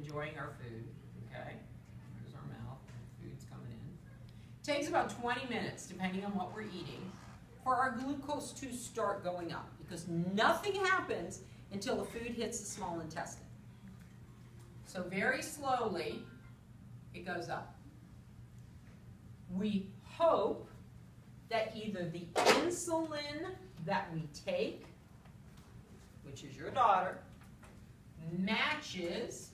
enjoying our food, okay? There's our mouth, food's coming in. Takes about 20 minutes, depending on what we're eating, for our glucose to start going up, because nothing happens until the food hits the small intestine. So very slowly, it goes up. We hope that either the insulin that we take, which is your daughter, matches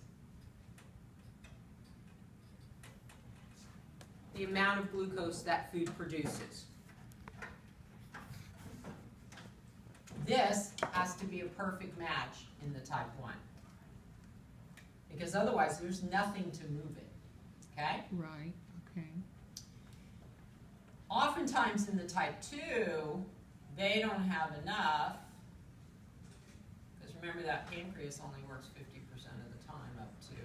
the amount of glucose that food produces. This has to be a perfect match in the type 1. Because otherwise there's nothing to move it. Okay? Right, okay. Oftentimes in the type 2, they don't have enough. Because remember that pancreas only works 50% of the time, up to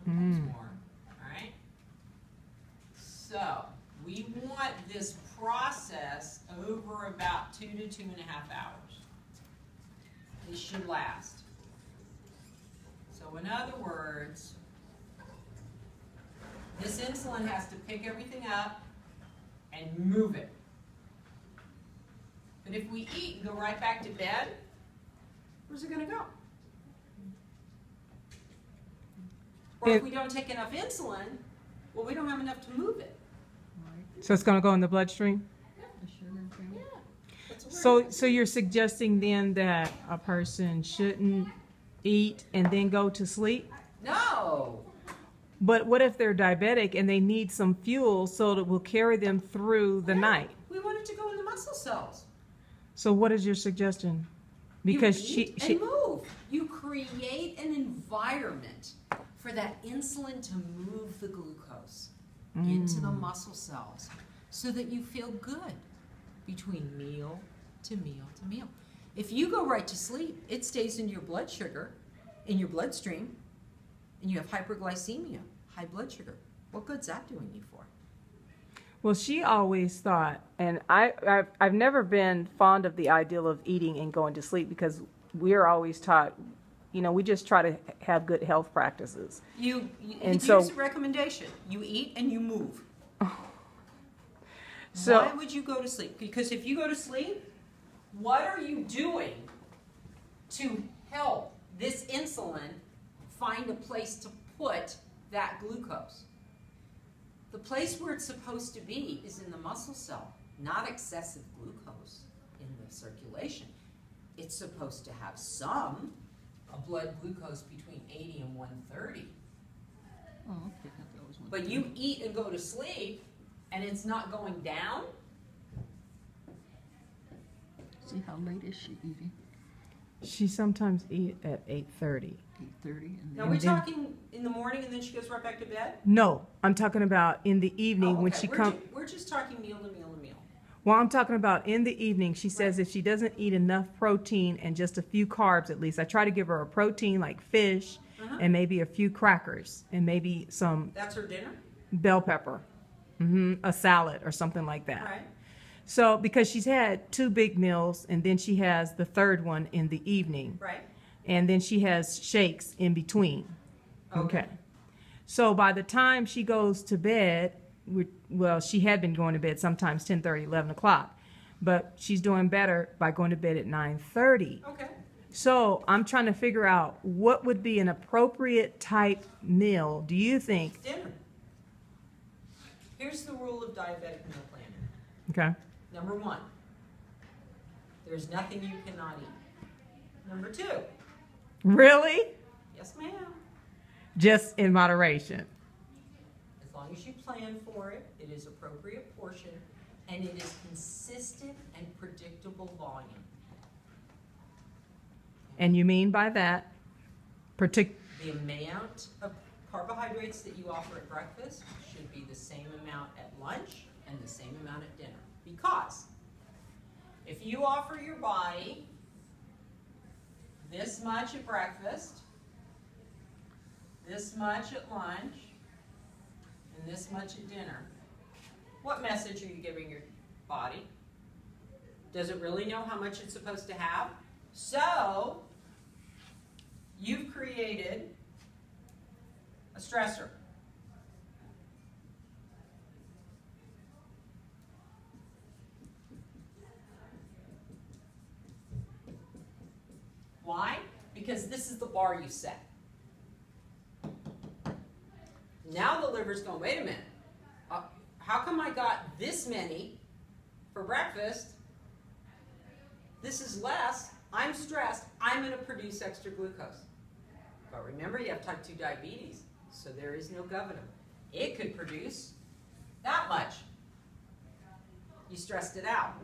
sometimes more. Alright? So we want this process over about 2 to 2.5 hours. It should last. So in other words, this insulin has to pick everything up and move it. But if we eat and go right back to bed, where's it going to go? Or if we don't take enough insulin, well, we don't have enough to move it. So it's going to go in the bloodstream? So you're suggesting then that a person shouldn't eat and then go to sleep? No. But what if they're diabetic and they need some fuel so that will carry them through the night? We want it to go in the muscle cells. So what is your suggestion? Because you eat and move. You create an environment for that insulin to move the glucose into the muscle cells so that you feel good between meal to meal to meal. If you go right to sleep, it stays in your blood sugar, in your bloodstream, and you have hyperglycemia, high blood sugar. What good's that doing you for? Well, she always thought, and I've never been fond of the ideal of eating and going to sleep because we're always taught, you know, we just try to have good health practices. Here's a recommendation. You eat and you move. So, why would you go to sleep? Because if you go to sleep, what are you doing to help this insulin find a place to put that glucose? The place where it's supposed to be is in the muscle cell, not excessive glucose in the circulation. It's supposed to have some, a blood glucose between 80 and 130. Oh, okay. That was one. But you eat and go to sleep, and it's not going down. See, how late is she eating? she sometimes eat at 8:30. 8:30. Now, we're talking in the morning and then she goes right back to bed? No, I'm talking about in the evening when she comes. We're just talking meal to meal to meal. Well, I'm talking about in the evening. She says if she doesn't eat enough protein and just a few carbs at least, I try to give her a protein like fish and maybe a few crackers and maybe some. That's her dinner? Bell pepper, a salad or something like that. Right. So because she's had 2 big meals and then she has the 3rd one in the evening. Right. And then she has shakes in between. Okay. So by the time she goes to bed, well, she had been going to bed sometimes 10:30, 11 o'clock, but she's doing better by going to bed at 9:30. Okay. So I'm trying to figure out what would be an appropriate type meal, do you think? Dinner. Here's the rule of diabetic meal planning. Okay. Number 1, there's nothing you cannot eat. Number 2. Really? Yes, ma'am. Just in moderation. As long as you plan for it, it is appropriate portion, and it is consistent and predictable volume. And you mean by that, the amount of carbohydrates that you offer at breakfast should be the same amount at lunch and the same amount at dinner. Because if you offer your body this much at breakfast, this much at lunch, and this much at dinner, what message are you giving your body? Does it really know how much it's supposed to have? So, you've created stressor. Why? Because this is the bar you set. Now the liver's going, wait a minute. How come I got this many for breakfast? This is less. I'm stressed. I'm going to produce extra glucose. But remember, you have type 2 diabetes, so there is no governor. It could produce that much. You stressed it out.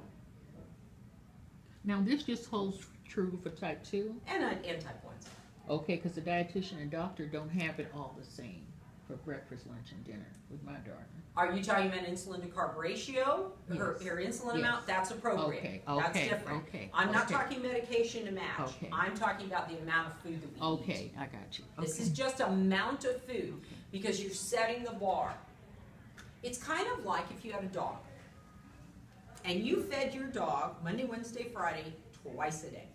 Now this just holds true for type 2? And type 1s. Okay, because the dietitian and doctor don't have it all the same for breakfast, lunch, and dinner with my daughter. Are you talking about insulin to carb ratio? Yes. Her insulin Yes. amount? That's appropriate. Okay, That's okay, different. okay, I'm not okay. talking medication to match. Okay. I'm talking about the amount of food that we eat. Okay, I got you. This Okay. is just amount of food Okay. because you're setting the bar. It's kind of like if you had a dog and you fed your dog Monday, Wednesday, Friday twice a day.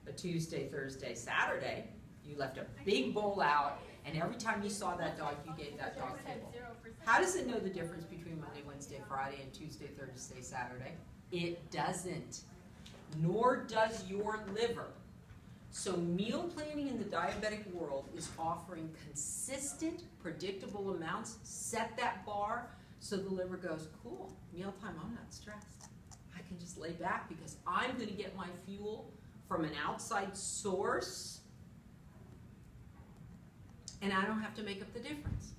But Tuesday, Thursday, Saturday, you left a big bowl out, and every time you saw that dog, you gave that dog kibble. How does it know the difference between Monday, Wednesday, Friday, and Tuesday, Thursday, Saturday? It doesn't, nor does your liver. So meal planning in the diabetic world is offering consistent, predictable amounts. Set that bar so the liver goes, cool, mealtime, I'm not stressed. I can just lay back because I'm going to get my fuel from an outside source, and I don't have to make up the difference.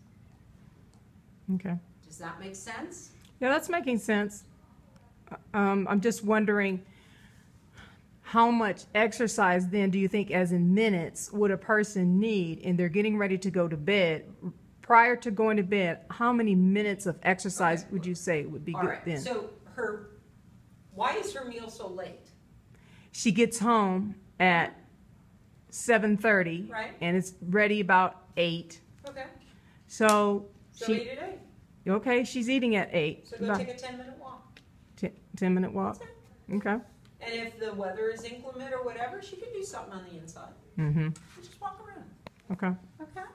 Okay. Does that make sense? Yeah, that's making sense. I'm just wondering how much exercise then do you think, as in minutes, would a person need, and they're getting ready to go to bed? Prior to going to bed, how many minutes of exercise would you say would be All good right. then? So why is her meal so late? She gets home at 7:30, Right. and it's ready about 8. Okay. So So she, eat at 8. okay, she's eating at 8. So go About take a 10-minute walk. 10-minute walk. That's it. Okay. And if the weather is inclement or whatever, she can do something on the inside. Mm-hmm. Just walk around. Okay. Okay?